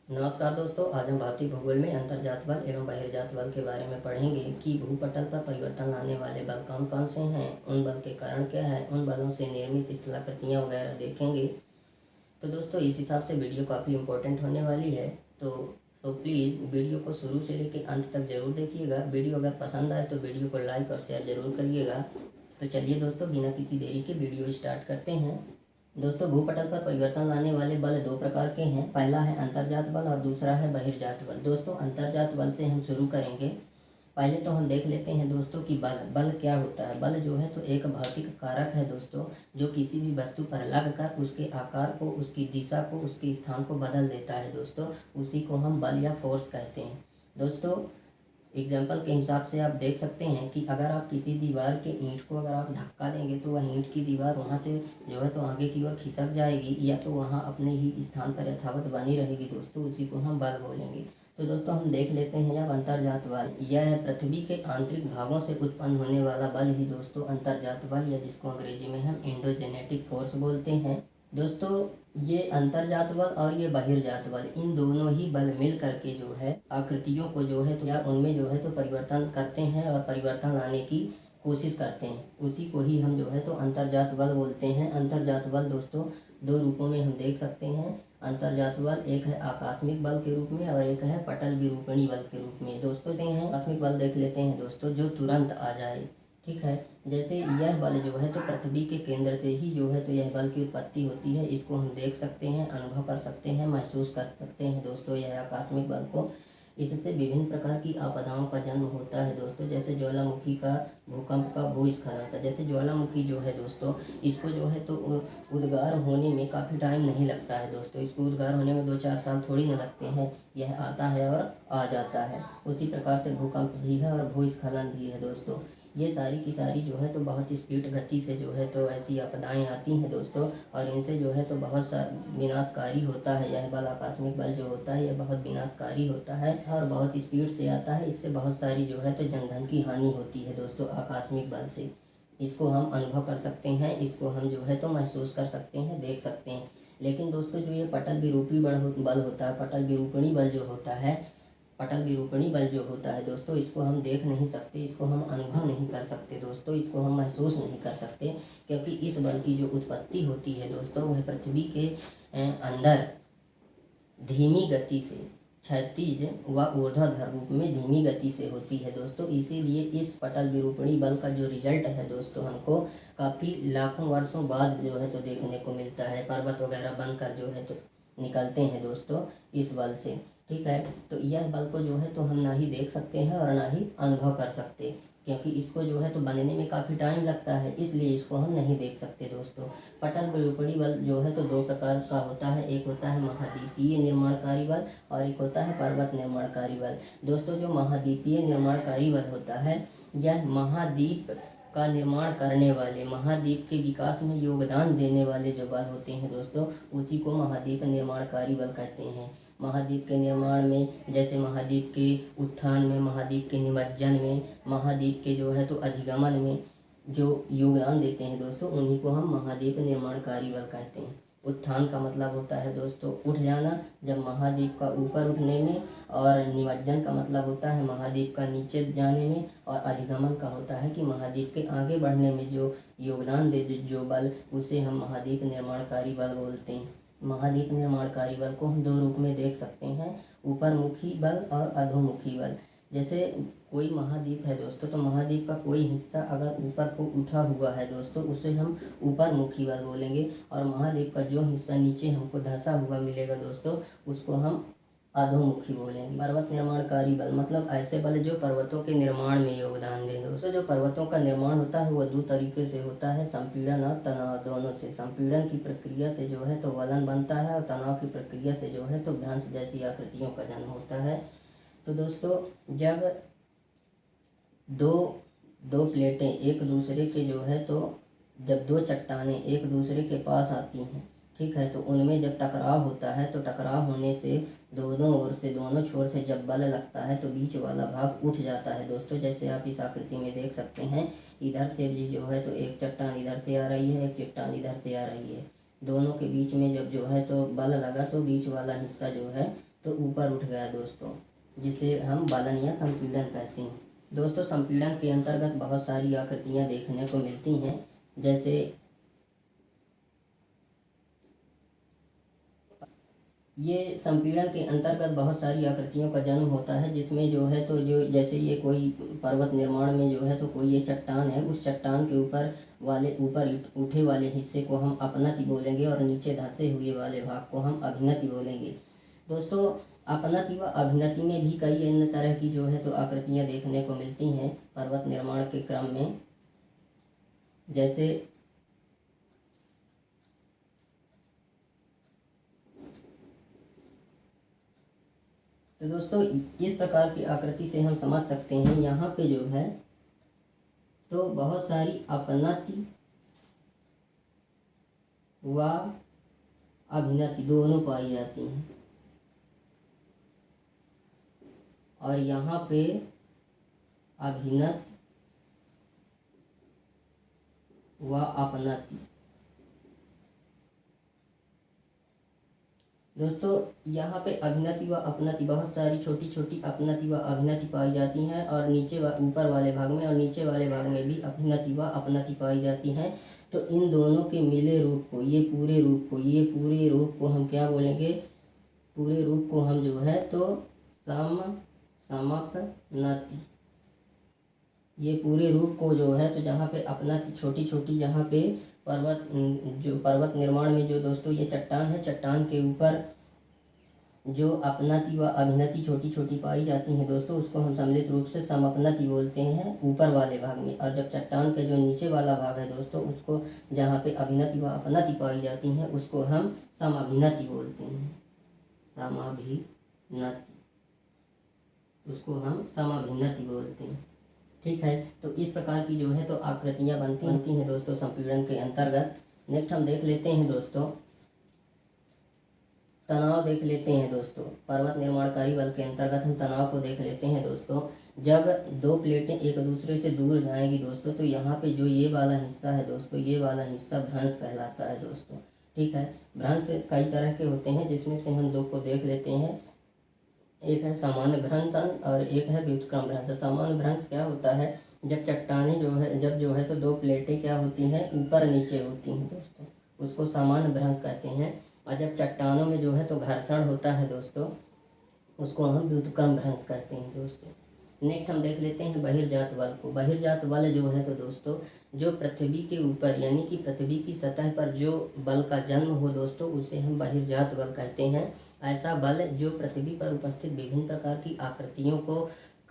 नमस्कार दोस्तों, आज हम भारतीय भूगोल में अंतर्जात बल एवं बहिर्जात बल के बारे में पढ़ेंगे कि भूपटल पर परिवर्तन लाने वाले बल कौन कौन से हैं, उन बल के कारण क्या है, उन बलों से निर्मित स्थलाकृतियाँ वगैरह देखेंगे। तो दोस्तों इस हिसाब से वीडियो काफ़ी इम्पोर्टेंट होने वाली है। तो प्लीज़ वीडियो को शुरू से लेकर अंत तक जरूर देखिएगा। वीडियो अगर पसंद आए तो वीडियो को लाइक और शेयर जरूर करिएगा। तो चलिए दोस्तों, बिना किसी देरी के वीडियो स्टार्ट करते हैं। दोस्तों भूपटल पर परिवर्तन लाने वाले बल दो प्रकार के हैं। पहला है अंतर्जात बल और दूसरा है बहिर्जात बल। दोस्तों अंतर्जात बल से हम शुरू करेंगे। पहले तो हम देख लेते हैं दोस्तों कि बल क्या होता है। बल जो है तो एक भौतिक कारक है दोस्तों, जो किसी भी वस्तु पर लगकर उसके आकार को, उसकी दिशा को, उसके स्थान को बदल देता है दोस्तों। उसी को हम बल या फोर्स कहते हैं दोस्तों। एग्जाम्पल के हिसाब से आप देख सकते हैं कि अगर आप किसी दीवार के ईंट को अगर आप धक्का देंगे तो वह ईंट की दीवार वहाँ से जो है तो आगे की ओर खिसक जाएगी, या तो वहाँ अपने ही स्थान पर यथावत बनी रहेगी दोस्तों। उसी को हम बल बोलेंगे। तो दोस्तों हम देख लेते हैं अब अंतर्जात बल। यह है पृथ्वी के आंतरिक भागों से उत्पन्न होने वाला बल ही दोस्तों अंतर्जात बल, या जिसको अंग्रेजी में हम एंडोजेनेटिक फोर्स बोलते हैं दोस्तों। ये अंतर्जात बल और ये बहिर्जात बल, इन दोनों ही बल मिल करके जो है आकृतियों को जो है तो या उनमें जो है तो परिवर्तन करते हैं और परिवर्तन लाने की कोशिश करते हैं। उसी को ही हम जो है तो अंतर्जात बल बोलते हैं। अंतर्जात बल दोस्तों दो रूपों में हम देख सकते हैं। अंतर्जात बल एक है आकस्मिक बल के रूप में और एक है पटल विरूपणी बल के रूप में। दोस्तों हैं आकस्मिक बल देख लेते हैं दोस्तों, जो तुरंत आ जाए। ठीक है, जैसे यह बल जो है तो पृथ्वी के केंद्र से ही जो है तो यह बल की उत्पत्ति होती है। इसको हम देख सकते हैं, अनुभव कर सकते हैं, महसूस कर सकते हैं दोस्तों यह आकस्मिक बल को। इससे विभिन्न प्रकार की आपदाओं का जन्म होता है दोस्तों, जैसे ज्वालामुखी का, भूकंप का, भूस्खलन का। जैसे ज्वालामुखी जो है दोस्तों, इसको जो है तो उद्गार होने में काफ़ी टाइम नहीं लगता है दोस्तों। इसको उद्गार होने में 2-4 साल थोड़ी ना लगते हैं, यह आता है और आ जाता है। उसी प्रकार से भूकंप भी है और भूस्खलन भी है दोस्तों। ये सारी की सारी जो है तो बहुत स्पीड गति से जो है तो ऐसी आपदाएं आती हैं दोस्तों, और इनसे जो है तो बहुत सा विनाशकारी होता है। यह बल आकस्मिक बल जो होता है यह बहुत विनाशकारी होता है और बहुत स्पीड से आता है। इससे बहुत सारी जो है तो जनधन की हानि होती है दोस्तों आकस्मिक बल से। इसको हम अनुभव कर सकते हैं, इसको हम जो है तो महसूस कर सकते हैं, देख सकते हैं। लेकिन दोस्तों जो ये पटल विरूपी बल होता है, पटल विरूपणी बल जो होता है, पटल विरूपणी बल जो होता है दोस्तों, इसको हम देख नहीं सकते, इसको हम अनुभव नहीं कर सकते दोस्तों, इसको हम महसूस नहीं कर सकते। क्योंकि इस बल की जो उत्पत्ति होती है दोस्तों वह पृथ्वी के अंदर धीमी गति से, क्षैतिज व ऊर्ध्वाधर रूप में धीमी गति से होती है दोस्तों। इसीलिए इस पटल विरूपणी बल का जो रिजल्ट है दोस्तों हमको काफ़ी लाखों वर्षों बाद जो है तो देखने को मिलता है। पर्वत वगैरह बनकर जो है तो निकलते हैं दोस्तों इस बल से। ठीक है, तो यह बल को जो है तो हम ना ही देख सकते हैं और ना ही अनुभव कर सकते, क्योंकि इसको जो है तो बनने में काफ़ी टाइम लगता है, इसलिए इसको हम नहीं देख सकते दोस्तों। पटल विरूपणी बल जो है तो दो प्रकार का होता है। एक होता है महाद्वीपीय निर्माणकारी बल और एक होता है पर्वत निर्माणकारी बल। दोस्तों जो महाद्वीपीय निर्माणकारी बल होता है, यह महाद्वीप का निर्माण करने वाले, महाद्वीप के विकास में योगदान देने वाले जो बल होते हैं दोस्तों, उसी को महाद्वीप निर्माणकारी बल कहते हैं। महाद्वीप के निर्माण में, जैसे महाद्वीप के उत्थान में, महाद्वीप के निमज्जन में, महाद्वीप के जो है तो अधिगमन में जो योगदान देते हैं दोस्तों, उन्हीं को हम महाद्वीप निर्माणकारी बल कहते हैं। उत्थान का मतलब होता है दोस्तों उठ जाना, जब महाद्वीप का ऊपर उठने में, और निमज्जन का मतलब होता है महाद्वीप का नीचे जाने में, और अधिगमन का होता है कि महाद्वीप के आगे बढ़ने में जो योगदान दे जो बल, उसे हम महाद्वीप निर्माणकारी बल बोलते हैं। महाद्वीप निर्माणकारी बल को हम दो रूप में देख सकते हैं, ऊपरमुखी बल और अधोमुखी बल। जैसे कोई महाद्वीप है दोस्तों, तो महाद्वीप का कोई हिस्सा अगर ऊपर को उठा हुआ है दोस्तों, उसे हम ऊपरमुखी बल बोलेंगे, और महाद्वीप का जो हिस्सा नीचे हमको धंसा हुआ मिलेगा दोस्तों, उसको हम अधोमुखी बोलेंगे। पर्वत निर्माणकारी बल मतलब ऐसे बल जो पर्वतों के निर्माण में योगदान दें दोस्तों। जो पर्वतों का निर्माण होता है वह दो तरीके से होता है, संपीड़न और तनाव, दोनों से। संपीड़न की प्रक्रिया से जो है तो वलन बनता है, और तनाव की प्रक्रिया से जो है तो भ्रंश जैसी आकृतियों का जन्म होता है। तो दोस्तों जब दो प्लेटें एक दूसरे के जो है तो, जब दो चट्टानें एक दूसरे के पास आती हैं, ठीक है, तो उनमें जब टकराव होता है, तो टकराव होने से दोनों ओर से, दोनों छोर से जब बल लगता है तो बीच वाला भाग उठ जाता है दोस्तों। जैसे आप इस आकृति में देख सकते हैं, इधर से भी जो है तो एक चट्टान इधर से आ रही है, एक चट्टान इधर से आ रही है। दोनों के बीच में जब जो है तो बल लगा तो बीच वाला हिस्सा जो है तो ऊपर उठ गया दोस्तों, जिसे हम बलन या संपीड़न कहते हैं। दोस्तों संपीड़न के अंतर्गत बहुत सारी आकृतियाँ देखने को मिलती हैं, जैसे ये संपीड़न के अंतर्गत बहुत सारी आकृतियों का जन्म होता है, जिसमें जो है तो जो जैसे ये कोई पर्वत निर्माण में जो है तो कोई ये चट्टान है, उस चट्टान के ऊपर उठे वाले हिस्से को हम अपनति बोलेंगे और नीचे धंसे हुए वाले भाग को हम अभिनति बोलेंगे। दोस्तों अपनति व अभिनति में भी कई अन्य तरह की जो है तो आकृतियाँ देखने को मिलती हैं पर्वत निर्माण के क्रम में। जैसे तो दोस्तों इस प्रकार की आकृति से हम समझ सकते हैं यहाँ पे जो है तो बहुत सारी अपनति व अभिनति दोनों पाई जाती हैं, और यहाँ पे अभिनत व अपनति। दोस्तों यहाँ पे अभिनति व अपनति बहुत सारी छोटी छोटी अपनति व अभिनति पाई जाती हैं, और नीचे व ऊपर वाले भाग में और नीचे वाले भाग में भी अभिनति व अपनति पाई जाती हैं। तो इन दोनों के मिले रूप को, ये पूरे रूप को हम क्या बोलेंगे, पूरे रूप को हम जो है तो समपनति। ये पूरे रूप को जो है तो जहाँ पे अपनति छोटी छोटी, जहाँ पे पर्वत निर्माण में जो दोस्तों ये चट्टान है, चट्टान के ऊपर जो अपनति व अभिनति छोटी छोटी पाई जाती हैं दोस्तों, उसको हम सम्मिलित रूप से समपनति बोलते हैं ऊपर वाले भाग में। और जब चट्टान के जो नीचे वाला भाग है दोस्तों, उसको जहाँ पे अभिनति व अपनति पाई जाती हैं उसको हम समअभिनति बोलते हैं। उसको हम समअभिनति बोलते हैं। ठीक है, तो इस प्रकार की जो है तो आकृतियाँ बनती हैं दोस्तों संपीड़न के अंतर्गत। नेक्स्ट हम देख लेते हैं दोस्तों तनाव देख लेते हैं दोस्तों। पर्वत निर्माणकारी बल के अंतर्गत हम तनाव को देख लेते हैं दोस्तों। जब दो प्लेटें एक दूसरे से दूर जाएंगी दोस्तों, तो यहाँ पे जो ये वाला हिस्सा है दोस्तों, ये वाला हिस्सा भ्रंश कहलाता है दोस्तों। ठीक है, भ्रंश कई तरह के होते हैं, जिसमें से हम दो को देख लेते हैं। एक है सामान्य भ्रंश और एक है व्युत्क्रम भ्रंश। सामान्य भ्रंश क्या होता है, जब चट्टानें जो है तो दो प्लेटें क्या होती हैं, ऊपर नीचे होती हैं दोस्तों, उसको सामान्य भ्रंश कहते हैं। और जब चट्टानों में जो है तो घर्षण होता है दोस्तों, उसको हम व्युत्क्रम भ्रंश कहते हैं दोस्तों। नेक्स्ट हम देख लेते हैं बहिर्जात बल को। बहिर्जात बल जो है तो दोस्तों, जो पृथ्वी के ऊपर यानी कि पृथ्वी की सतह पर जो बल का जन्म हो दोस्तों, उसे हम बहिर्जात बल कहते हैं। ऐसा बल जो पृथ्वी पर उपस्थित विभिन्न प्रकार की आकृतियों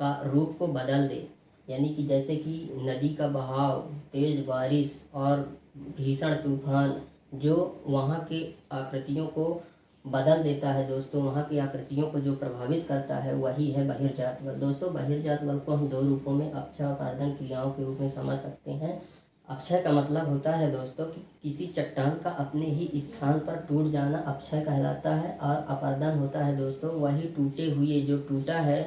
का रूप को बदल दे, यानी कि जैसे कि नदी का बहाव, तेज बारिश और भीषण तूफान, जो वहाँ के आकृतियों को बदल देता है दोस्तों, वहाँ की आकृतियों को जो प्रभावित करता है वही है बहिर्जात बल। दोस्तों बहिर्जात बल को हम दो रूपों में अपक्षय और अपर्दन क्रियाओं के रूप में समझ सकते हैं। अपक्षय का मतलब होता है दोस्तों कि किसी चट्टान का अपने ही स्थान पर टूट जाना अपक्षय कहलाता है, और अपर्दन होता है दोस्तों वही टूटे हुए, जो टूटा है,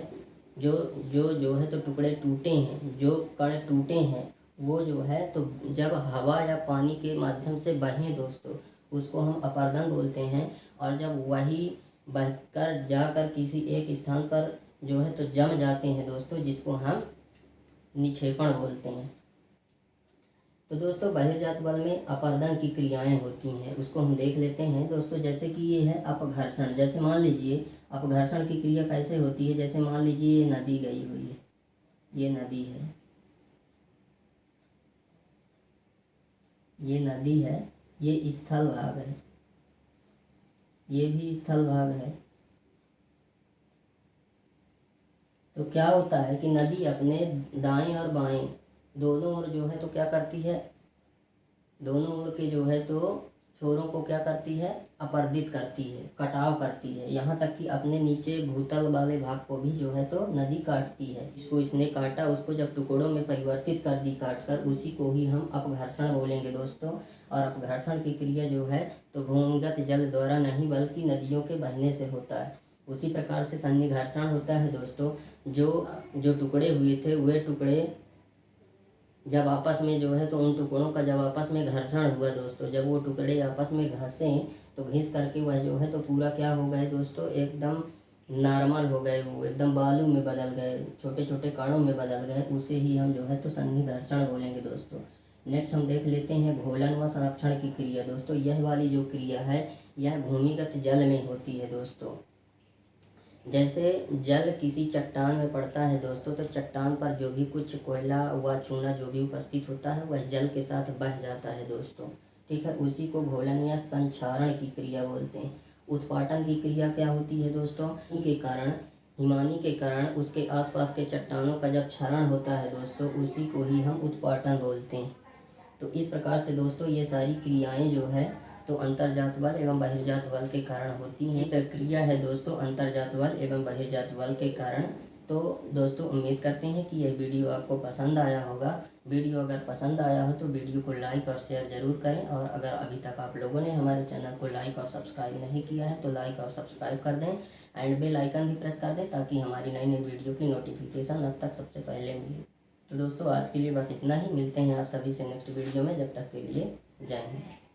जो है तो टुकड़े टूटे हैं, जो कण टूटे हैं, वो जो है तो जब हवा या पानी के माध्यम से बहें दोस्तों, उसको हम अपर्दन बोलते हैं। और जब वही बहकर जाकर किसी एक स्थान पर जो है तो जम जाते हैं दोस्तों, जिसको हम निक्षेपण बोलते हैं। तो दोस्तों बहिर्जात बल में अपर्दन की क्रियाएं होती हैं, उसको हम देख लेते हैं दोस्तों। जैसे कि ये है अपघर्षण। जैसे मान लीजिए अपघर्षण की क्रिया कैसे होती है, जैसे मान लीजिए ये नदी गई हुई है, ये नदी है, ये नदी है, ये स्थल भाग है, ये भी स्थल भाग है। तो क्या होता है कि नदी अपने दाएं और बाएं दोनों ओर जो है तो क्या करती है, दोनों ओर के जो है तो छोरों को क्या करती है, अपर्दित करती है, कटाव करती है। यहाँ तक कि अपने नीचे भूतल वाले भाग को भी जो है तो नदी काटती है। इसको इसने काटा, उसको जब टुकड़ों में परिवर्तित कर दी काट कर, उसी को ही हम अपघर्षण बोलेंगे दोस्तों। और अपघर्षण की क्रिया जो है तो भूमिगत जल द्वारा नहीं बल्कि नदियों के बहने से होता है। उसी प्रकार से सन्निघर्षण होता है दोस्तों। जो टुकड़े हुए थे वे टुकड़े जब आपस में जो है तो उन टुकड़ों का जब आपस में घर्षण हुआ दोस्तों, जब वो टुकड़े आपस में घसें तो घिस करके वह जो है तो पूरा क्या हो गए दोस्तों, एकदम नॉर्मल हो गए, वो एकदम बालू में बदल गए, छोटे छोटे कणों में बदल गए, उसे ही हम जो है तो संधि घर्षण बोलेंगे दोस्तों। नेक्स्ट हम देख लेते हैं घोलन व संरक्षण की क्रिया। दोस्तों यह वाली जो क्रिया है यह भूमिगत जल में होती है दोस्तों। जैसे जल किसी चट्टान में पड़ता है दोस्तों, तो चट्टान पर जो भी कुछ कोयला व चूना जो भी उपस्थित होता है वह जल के साथ बह जाता है दोस्तों। ठीक है, उसी को घोलन या संक्षारण की क्रिया बोलते हैं। उत्पाटन की क्रिया क्या होती है दोस्तों? हिमानी के कारण उसके आसपास के चट्टानों का जब क्षरण होता है दोस्तों, उसी को ही हम उत्पाटन बोलते हैं। तो इस प्रकार से दोस्तों ये सारी क्रियाएं जो है तो अंतर्जात बल एवं बहिर्जात बल के कारण होती हैं। प्रक्रिया है दोस्तों अंतर्जात बल एवं बहिर्जात बल के कारण। तो दोस्तों उम्मीद करते हैं कि यह वीडियो आपको पसंद आया होगा। वीडियो अगर पसंद आया हो तो वीडियो को लाइक और शेयर ज़रूर करें, और अगर अभी तक आप लोगों ने हमारे चैनल को लाइक और सब्सक्राइब नहीं किया है तो लाइक और सब्सक्राइब कर दें, एंड बेल आइकन भी प्रेस कर दें ताकि हमारी नई नई वीडियो की नोटिफिकेशन अब तक सबसे पहले मिले। तो दोस्तों आज के लिए बस इतना ही, मिलते हैं आप सभी से नेक्स्ट वीडियो में, जब तक के लिए जय हिंद।